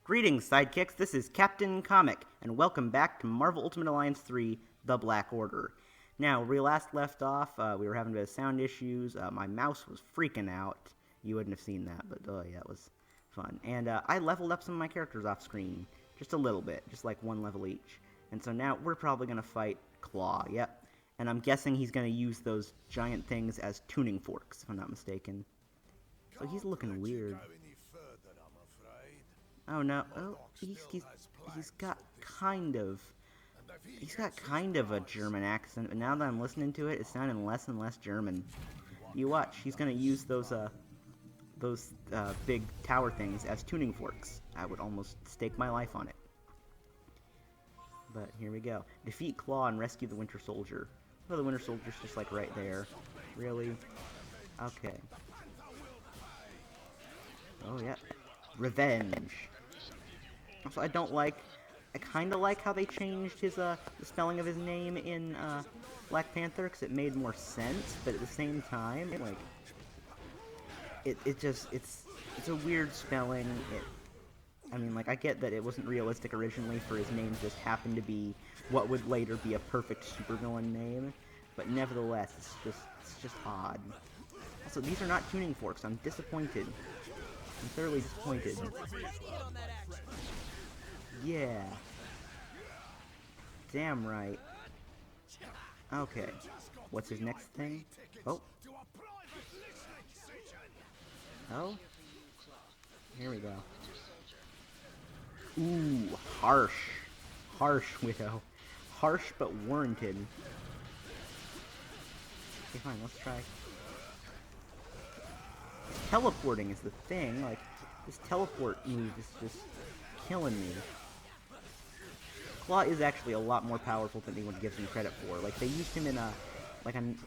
Greetings, Sidekicks, this is Captain Comic, and welcome back to Marvel Ultimate Alliance 3, The Black Order. Now, where we last left off, we were having a bit of sound issues, my mouse was freaking out. You wouldn't have seen that, but oh yeah, it was fun. And I leveled up some of my characters off screen, just a little bit, just like one level each. And so now we're probably going to fight Klaw, yep. And I'm guessing he's going to use those giant things as tuning forks, if I'm not mistaken. So he's looking weird. Oh no! Oh, he's got kind of a German accent, but now that I'm listening to it, it's sounding less and less German. You watch, he's gonna use those big tower things as tuning forks. I would almost stake my life on it. But here we go. Defeat Klaw and rescue the Winter Soldier. Oh, the Winter Soldier's just like right there. Really? Okay. Oh yeah. Revenge. Also, I kind of like how they changed his, the spelling of his name in, Black Panther, because it made more sense, but at the same time, like, it's a weird spelling. I mean, like, I get that it wasn't realistic originally for his name just happened to be what would later be a perfect supervillain name, but nevertheless, it's just odd. Also, these are not tuning forks. I'm disappointed. I'm thoroughly disappointed. Yeah. Damn right. Okay. What's his next thing? Oh. Oh. Here we go. Ooh, harsh. Harsh, Widow. Harsh but warranted. Okay, fine, let's try. Teleporting is the thing, like, this teleport move is just killing me. Klaw is actually a lot more powerful than anyone gives him credit for. Like, they used him in kind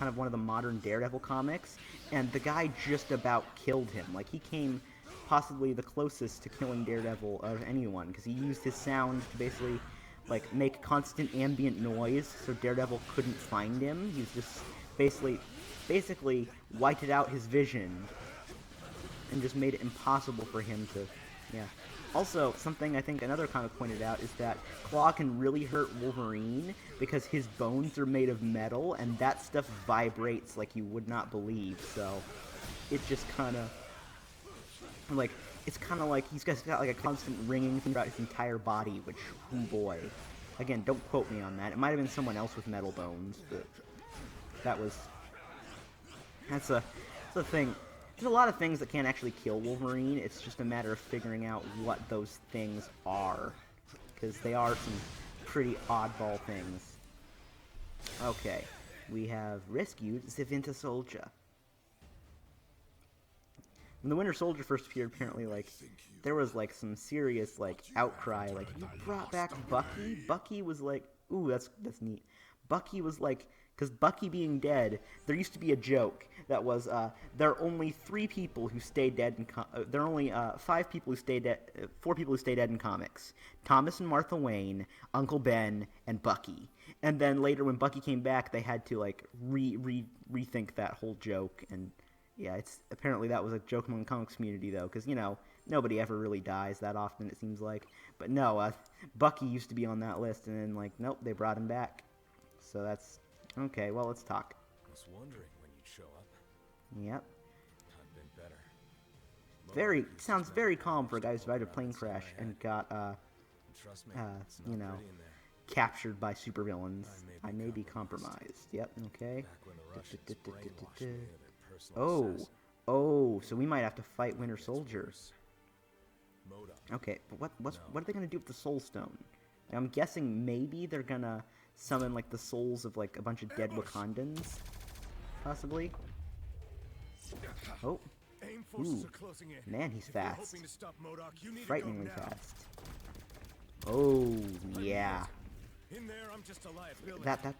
of one of the modern Daredevil comics, and the guy just about killed him. Like, he came possibly the closest to killing Daredevil of anyone, because he used his sound to basically, like, make constant ambient noise, so Daredevil couldn't find him. He was just basically whited out his vision, and just made it impossible for him to, yeah. Also, something I think another comic pointed out is that Klaw can really hurt Wolverine because his bones are made of metal, and that stuff vibrates like you would not believe, so it just kind of, like, it's kind of like he's got like a constant ringing throughout his entire body, which, oh boy. Again, don't quote me on that. It might have been someone else with metal bones, but that's the thing. There's a lot of things that can't actually kill Wolverine. It's just a matter of figuring out what those things are, because they are some pretty oddball things. Okay, we have rescued the Winter Soldier. When the Winter Soldier first appeared, apparently, like, there was, like, some serious, like, outcry, like, you brought back Bucky? Bucky was like, ooh, that's neat. Bucky was like, because Bucky being dead, there used to be a joke that was, there are only 3 people who stay dead in there are only 5 people who stay dead, 4 people who stay dead in comics. Thomas and Martha Wayne, Uncle Ben, and Bucky. And then later when Bucky came back, they had to, like, rethink that whole joke, and yeah, apparently that was a joke among the comics community, though, because, you know, nobody ever really dies that often, it seems like. But no, Bucky used to be on that list, and then, like, nope, they brought him back. So that's... Okay, well, let's talk. I was wondering when you'd show up. Yep. I've been better. Sounds very calm for a guy who survived a plane crash and got, you know, captured by supervillains. I may be compromised. Yep, okay. Oh, so we might have to fight Winter Soldier. Okay, but what are they gonna do with the Soul Stone? I'm guessing maybe they're gonna summon, like, the souls of, like, a bunch of dead Wakandans, possibly. Oh. Ooh. Man, he's fast. Frighteningly fast. Oh, yeah.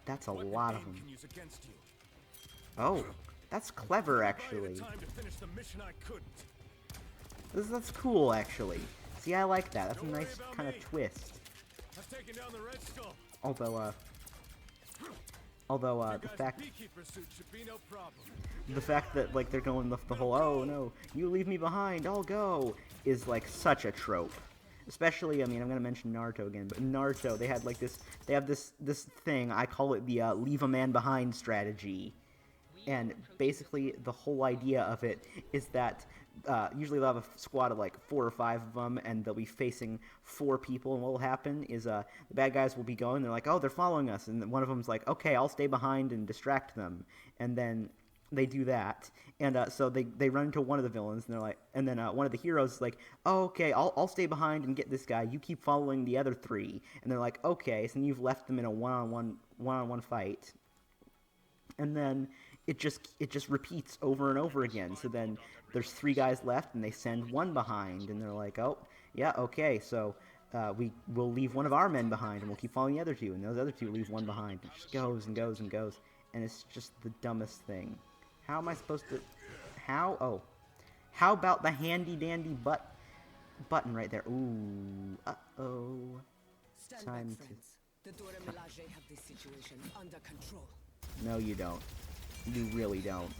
That's a lot of them. Oh, that's clever, actually. That's cool, actually. See, I like that. That's a nice kind of twist. Although, Although the fact that like they're going the whole "oh no, you leave me behind, I'll go" is like such a trope. Especially, I mean, I'm gonna mention Naruto again, but in Naruto they had like they have this thing, I call it the leave a man behind strategy. And basically the whole idea of it is that usually they'll have a squad of like 4 or 5 of them, and they'll be facing 4 people, and what will happen is the bad guys will be going, they're like, oh, they're following us, and one of them's like, okay, I'll stay behind and distract them, and then they do that, and so they run into one of the villains, and they're like, and then one of the heroes is like, oh, okay, I'll stay behind and get this guy, you keep following the other 3, and they're like, okay, so you've left them in a one-on-one fight, and then it just repeats over and over again. So then there's 3 guys left, and they send one behind, and they're like, oh, yeah, okay, so we'll leave one of our men behind, and we'll keep following the other 2, and those other 2 leave one behind. It just goes and goes and goes, and it's just the dumbest thing. How am I supposed to... Oh. How about the handy-dandy button right there? Ooh. Uh-oh. Time to... The Dora Milaje have this situation under control. No, you don't. You really don't.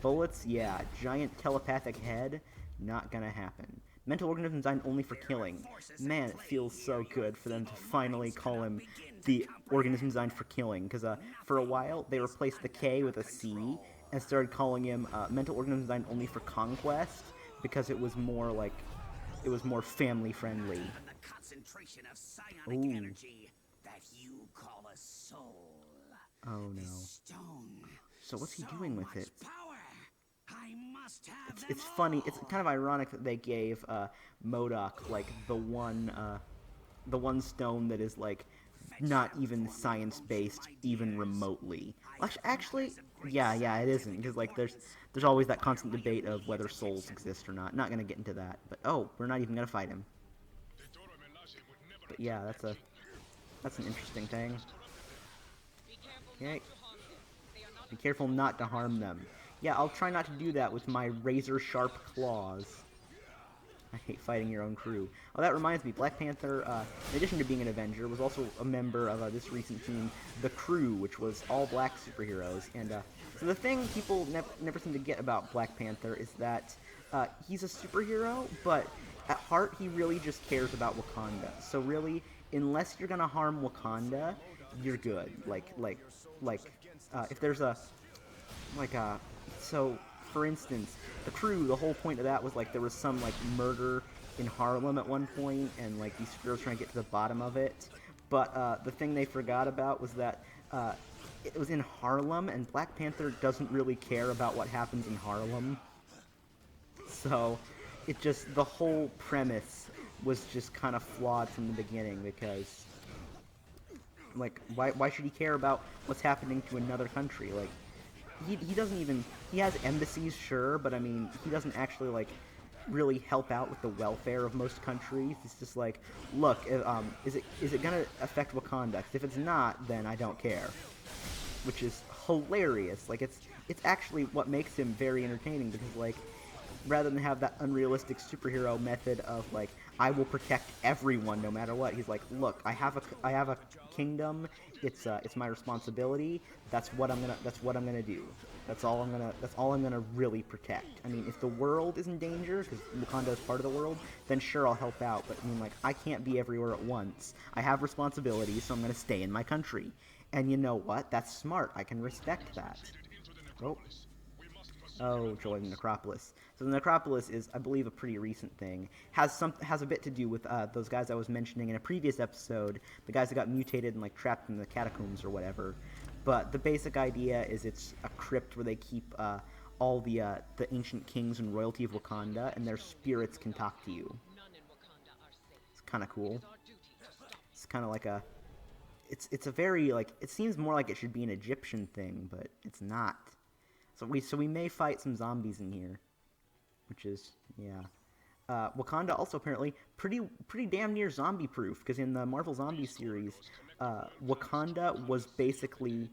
Bullets, yeah. Giant telepathic head, not gonna happen. Mental organism designed only for killing. Man, it feels so good for them to finally call him the organism designed for killing. Because for a while, they replaced the K with a C and started calling him mental organism designed only for conquest. Because it was more like... it was more family friendly. Ooh. Oh no. So what's he doing with it? It's funny. It's kind of ironic that they gave MODOK like the one stone that is like not even science-based, even remotely. Actually, yeah, it isn't, because like there's always that constant debate of whether souls exist or not. Not gonna get into that, but oh, we're not even gonna fight him. But yeah, that's an interesting thing. Okay. Be careful not to harm them. Yeah, I'll try not to do that with my razor-sharp claws. I hate fighting your own crew. Oh, that reminds me, Black Panther, in addition to being an Avenger, was also a member of this recent team, The Crew, which was all black superheroes. And so the thing people never seem to get about Black Panther is that he's a superhero, but at heart he really just cares about Wakanda. So really, unless you're gonna harm Wakanda, you're good. If there's so for instance, The Crew, the whole point of that was like there was some like murder in Harlem at one point, and like these girls trying to get to the bottom of it. But the thing they forgot about was that it was in Harlem, and Black Panther doesn't really care about what happens in Harlem. So the whole premise was just kind of flawed from the beginning, because like why should he care about what's happening to another country? Like he doesn't even, he has embassies, sure, but I mean he doesn't actually like really help out with the welfare of most countries. It's just like, look, is it gonna affect Wakanda? 'Cause if it's not, then I don't care. Which is hilarious. Like it's actually what makes him very entertaining, because like rather than have that unrealistic superhero method of like, I will protect everyone no matter what, he's like, look, I have a kingdom, it's my responsibility, that's what I'm gonna do. That's all I'm gonna really protect. I mean, if the world is in danger, because Wakanda is part of the world, then sure, I'll help out, but I mean, like, I can't be everywhere at once. I have responsibilities, so I'm gonna stay in my country. And you know what? That's smart. I can respect that. Oh, join the Necropolis. So the Necropolis is, I believe, a pretty recent thing. Has a bit to do with those guys I was mentioning in a previous episode, the guys that got mutated and like trapped in the catacombs or whatever. But the basic idea is it's a crypt where they keep all the ancient kings and royalty of Wakanda, and their spirits can talk to you. It's kind of cool. It's kind of like a... It's a very, like... It seems more like it should be an Egyptian thing, but it's not. So we may fight some zombies in here, which is, yeah. Wakanda also apparently pretty damn near zombie-proof, because in the Marvel Zombie series, Wakanda was basically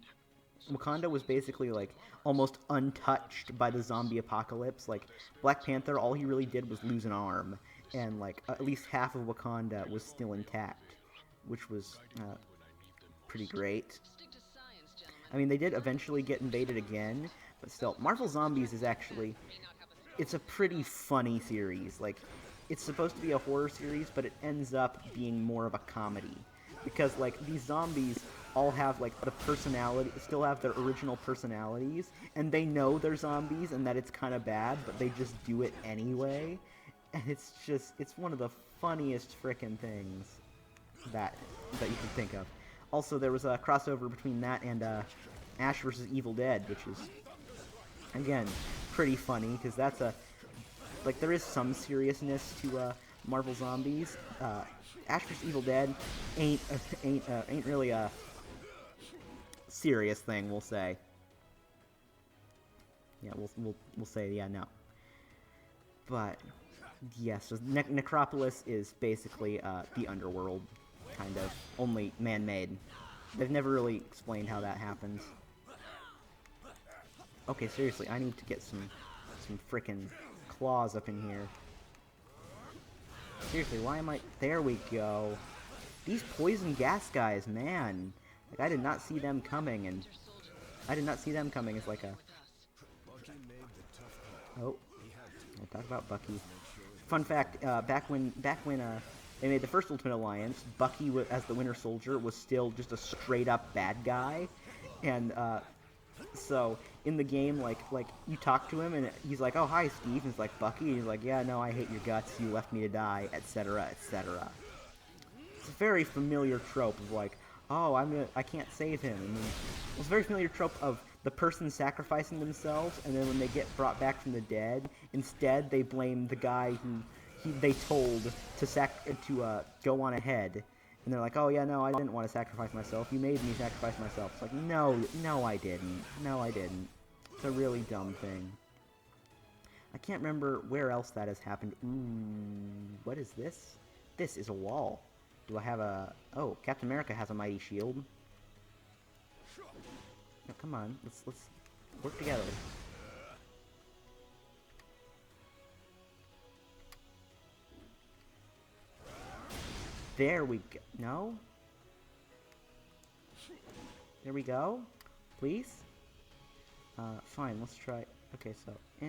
like almost untouched by the zombie apocalypse. Like Black Panther, all he really did was lose an arm, and like at least half of Wakanda was still intact, which was pretty great. I mean, they did eventually get invaded again, but still, Marvel Zombies is actually, it's a pretty funny series. Like, it's supposed to be a horror series, but it ends up being more of a comedy. Because, like, these zombies all have, like, the personality, still have their original personalities, and they know they're zombies and that it's kind of bad, but they just do it anyway. And it's just, it's one of the funniest frickin' things that you can think of. Also, there was a crossover between that and Ash vs. Evil Dead, which is, again, pretty funny, because that's a, like, there is some seriousness to Marvel Zombies. Ash vs. Evil Dead ain't really a serious thing, we'll say. Yeah, we'll say, yeah, no. But yes, so Necropolis is basically the underworld, kind of, only man-made. They've never really explained how that happens. Okay, seriously, I need to get some frickin' claws up in here. Seriously, why am I... There we go. These poison gas guys, man. Like, I did not see them coming, and... I did not see them coming as like a... Oh. I'll talk about Bucky. Fun fact, back when they made the first Ultimate Alliance, Bucky, as the Winter Soldier, was still just a straight-up bad guy. And, so, in the game, like, you talk to him, and he's like, oh, hi, Steve. And he's like, Bucky? And he's like, yeah, no, I hate your guts. You left me to die, etc., etc. It's a very familiar trope of, like, oh, I can't save him. And then, it's a very familiar trope of the person sacrificing themselves, and then when they get brought back from the dead, instead they blame the guy who they told to go on ahead. And they're like, oh yeah, no, I didn't want to sacrifice myself. You made me sacrifice myself. It's like, no, I didn't. No, I didn't. It's a really dumb thing. I can't remember where else that has happened. Ooh, what is this? This is a wall. Do I have a... Oh, Captain America has a mighty shield. No, come on. Let's work together. There we go. No? There we go. Please? Fine, let's try. Okay, so... If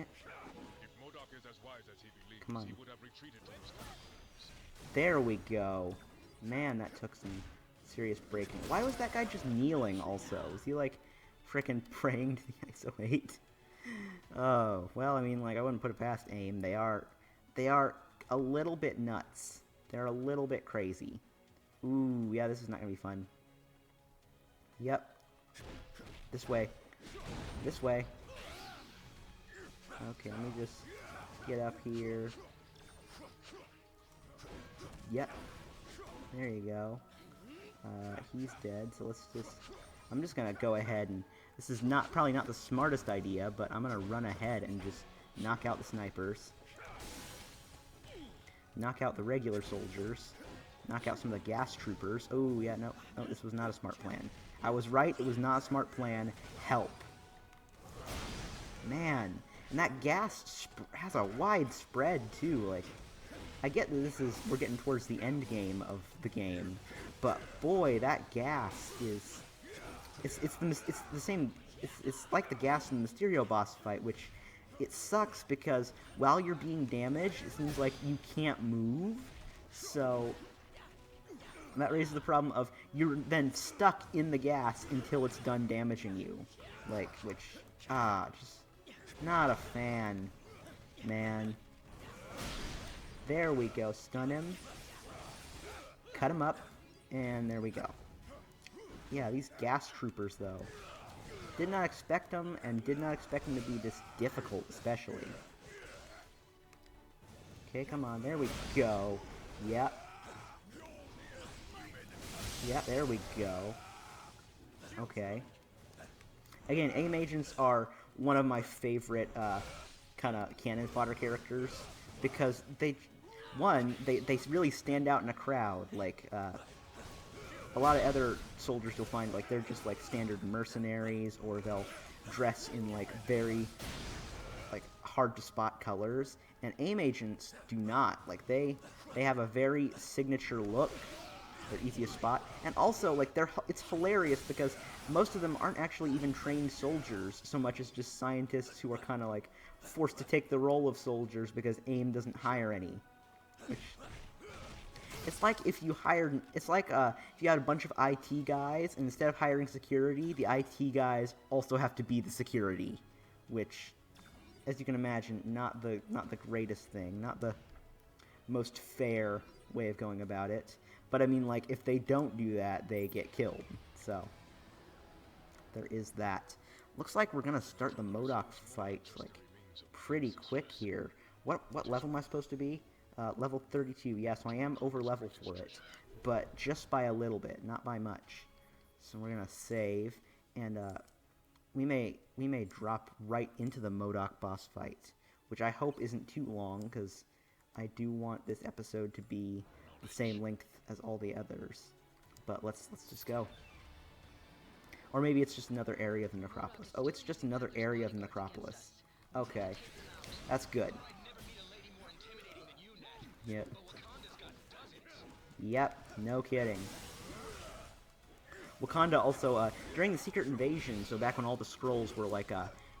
Modok is as wise as he believes, come on. he would have retreated to his camp. There we go. Man, that took some serious breaking. Why was that guy just kneeling also? Was he, like, frickin' praying to the ISO-8? Oh, well, I mean, like, I wouldn't put it past A.I.M. They are a little bit nuts. They're a little bit crazy. Ooh, yeah, this is not gonna be fun. Yep. This way. This way. Okay, let me just get up here. Yep. There you go. He's dead, so let's just... I'm just gonna go ahead and... This is probably not the smartest idea, but I'm gonna run ahead and just knock out the snipers. Knock out the regular soldiers. Knock out some of the gas troopers. Oh, yeah, no, this was not a smart plan. I was right, it was not a smart plan. Help. Man, and that gas has a wide spread, too. Like, I get that we're getting towards the end game of the game, but boy, that gas is... It's the same... It's like the gas in the Mysterio boss fight, which... It sucks because while you're being damaged, it seems like you can't move, so that raises the problem of you're then stuck in the gas until it's done damaging you. Like, which, just not a fan, man. There we go, stun him, cut him up, and there we go. Yeah, these gas troopers, though. Did not expect them, and did not expect them to be this difficult, especially. Okay, come on, there we go. Yep. Yep, there we go. Okay. Again, A.I.M. agents are one of my favorite, kind of cannon fodder characters, because they really stand out in a crowd, like, a lot of other soldiers you'll find, like, they're just, like, standard mercenaries, or they'll dress in, like, very, like, hard-to-spot colors, and A.I.M. agents do not. Like, they have a very signature look, their easiest spot. And also, like, it's hilarious because most of them aren't actually even trained soldiers so much as just scientists who are kind of, like, forced to take the role of soldiers because A.I.M doesn't hire any. Which, it's like if you hired, it's like if you had a bunch of IT guys, and instead of hiring security, the IT guys also have to be the security, which, as you can imagine, not the greatest thing, not the most fair way of going about it. But I mean, like, if they don't do that, they get killed. So there is that. Looks like we're gonna start the MODOK fight like pretty quick here. What level am I supposed to be? Level 32. Yeah, so I am over level for it, but just by a little bit, not by much. So we're gonna save, and we may drop right into the MODOK boss fight, which I hope isn't too long, because I do want this episode to be the same length as all the others. But let's just go. Or maybe it's just another area of the necropolis. Oh, it's just another area of the necropolis. Okay, that's good. Yep. Yep, no kidding. Wakanda also, during the Secret Invasion, so back when all the Skrulls were, like,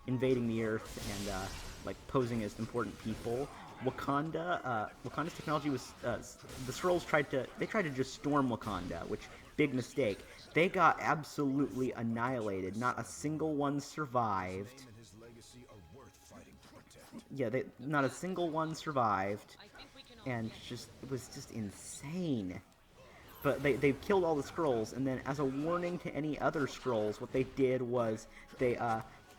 invading the Earth and, like, posing as important people, Wakanda's technology was, the Skrulls tried to just storm Wakanda, which, big mistake. They got absolutely annihilated. Not a single one survived. Yeah, not a single one survived. And it was just insane. But they killed all the Skrulls, and then as a warning to any other Skrulls, what they did was they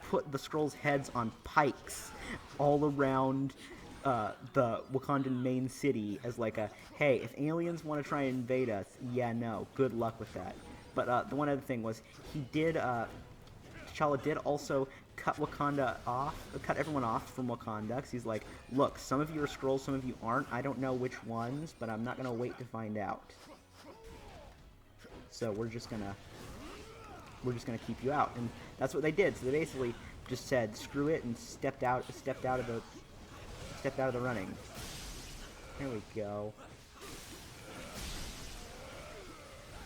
put the Skrulls' heads on pikes all around the Wakandan main city as like a, hey, if aliens want to try and invade us, yeah, no, good luck with that. But the one other thing was, T'Challa did also cut everyone off from Wakanda, because he's like, look, some of you are Skrulls, some of you aren't, I don't know which ones, but I'm not going to wait to find out. So we're just gonna keep you out, and that's what they did. So they basically just said, screw it, and stepped out of the running. There we go.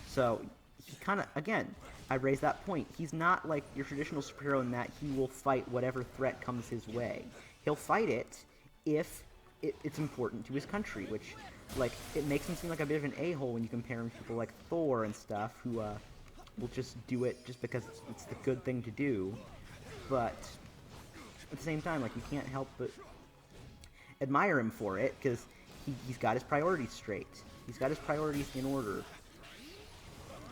So he kind of, again, I raised that point. He's not like your traditional superhero in that he will fight whatever threat comes his way. He'll fight it if it's important to his country, which, like, it makes him seem like a bit of an a-hole when you compare him to people like Thor and stuff, who will just do it just because it's the good thing to do. But at the same time, like, you can't help but admire him for it, because he's got his priorities straight. He's got his priorities in order.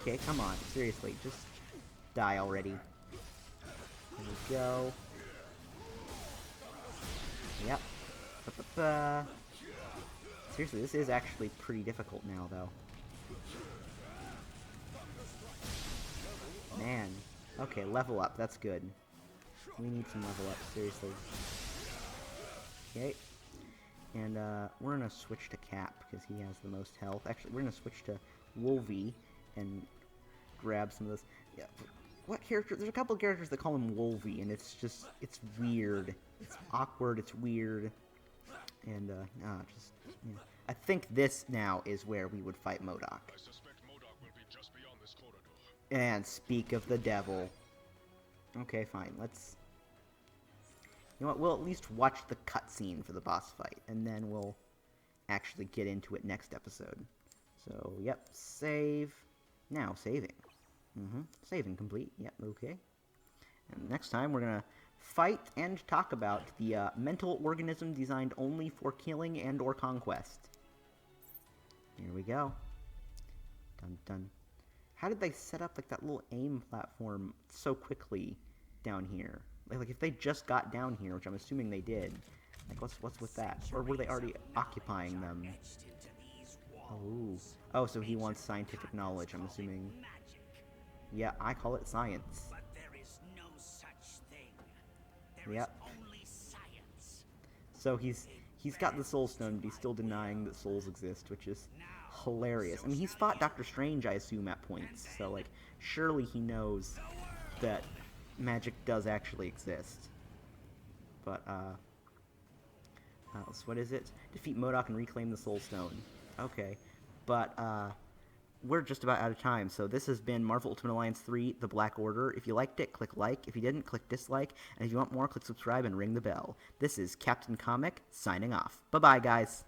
Okay, come on, seriously, just die already. There we go. Yep. Seriously, this is actually pretty difficult now, though. Man. Okay, level up. That's good. We need some level up, seriously. Okay. And, we're gonna switch to Cap, because he has the most health. Actually, we're gonna switch to Wolvie and grab some of this. Yeah, what character? There's a couple of characters that call him Wolvie, and it's just, it's weird. It's awkward, it's weird. And, just, you know. I think this now is where we would fight MODOK. I suspect MODOK will be just beyond this corridor. And speak of the devil. Okay, fine, let's... You know what, we'll at least watch the cutscene for the boss fight, and then we'll actually get into it next episode. So, yep, save. Now, saving. Saving complete. Yep, okay. And next time, we're gonna fight and talk about the mental organism designed only for killing and or conquest. Here we go. Dun dun. How did they set up like that little A.I.M platform so quickly down here? Like if they just got down here, which I'm assuming they did, like what's with that? Or were they already occupying them? Oh, so he wants scientific knowledge, I'm assuming. Yeah, I call it science. But there is no such thing. There is only science. So he's got the Soul Stone, but he's still denying that souls exist, which is hilarious. I mean, he's fought Doctor Strange, I assume, at points. So, like, surely he knows that magic does actually exist. But, so what is it? Defeat MODOK and reclaim the Soul Stone. Okay. But, we're just about out of time. So this has been Marvel Ultimate Alliance 3, The Black Order. If you liked it, click like. If you didn't, click dislike. And if you want more, click subscribe and ring the bell. This is Captain Comic, signing off. Bye-bye, guys.